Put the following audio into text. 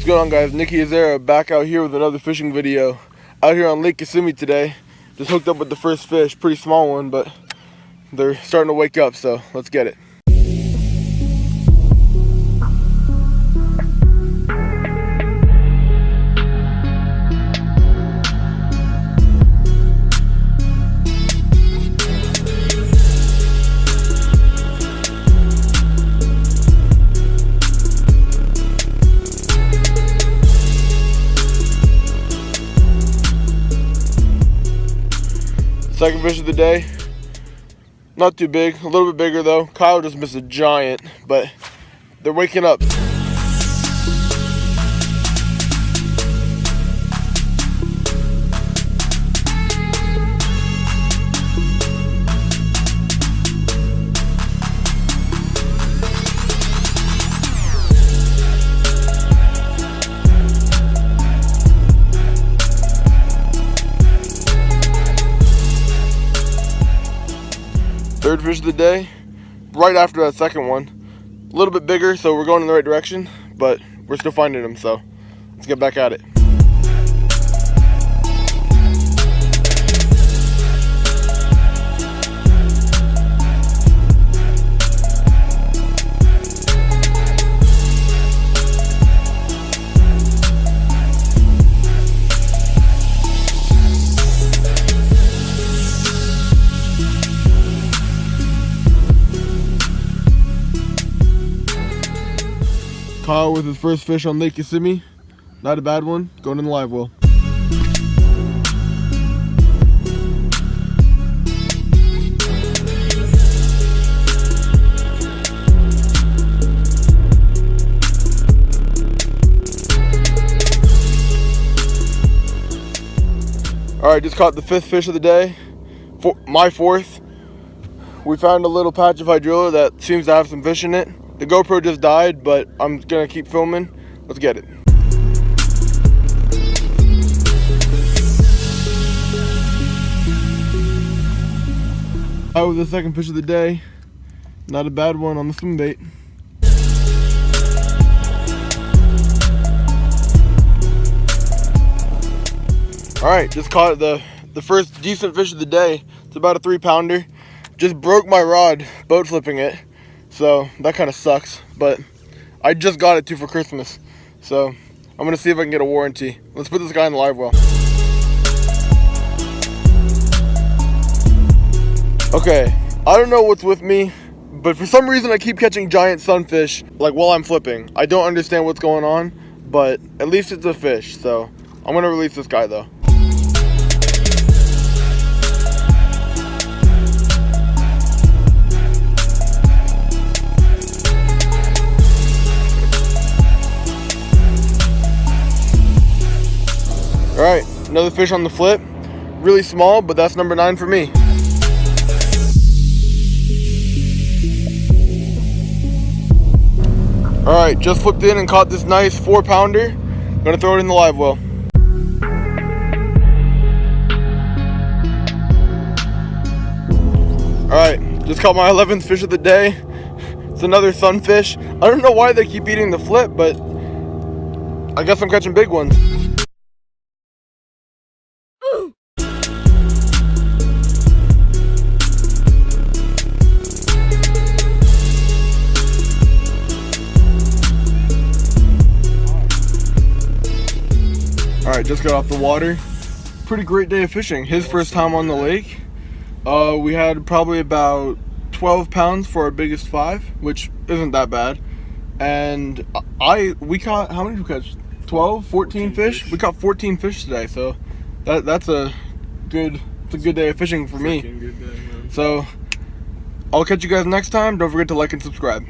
What's going on, guys? Nikki Azera back out here with another fishing video. Out here on Lake Kissimmee today. Just hooked up with the first fish. Pretty small one, but they're starting to wake up, so let's get it. Second fish of the day, not too big, a little bit bigger though. Kyle just missed a giant, but they're waking up. Third fish of the day, right after that second one. A little bit bigger, so we're going in the right direction, but we're still finding them, so let's get back at it. Kyle with his first fish on Lake Kissimmee. Not a bad one, going in the live well. Alright, just caught the fifth fish of the day. My fourth. We found a little patch of hydrilla that seems to have some fish in it. The GoPro just died, but I'm gonna keep filming. Let's get it. Out with the second fish of the day. Not a bad one on the swim bait. Alright, just caught the first decent fish of the day. It's about a 3-pounder. Just broke my rod boat flipping it. So that kind of sucks, but I just got it too for Christmas. So I'm gonna see if I can get a warranty. Let's put this guy in the live well. Okay, I don't know what's with me, but for some reason I keep catching giant sunfish like while I'm flipping. I don't understand what's going on, but at least it's a fish. So I'm gonna release this guy though. Alright, another fish on the flip. Really small, but that's number 9 for me. Alright, just flipped in and caught this nice 4-pounder. Gonna throw it in the live well. Alright, just caught my 11th fish of the day. It's another sunfish. I don't know why they keep eating the flip, but I guess I'm catching big ones. Alright, just got off the water. Pretty great day of fishing. His first time on the lake. We had probably about 12 pounds for our biggest 5, which isn't that bad. And we caught, how many did we catch? 12, 14 fish? We caught 14 fish today, so that's a good day of fishing for me. Good day, man. So I'll catch you guys next time. Don't forget to like and subscribe.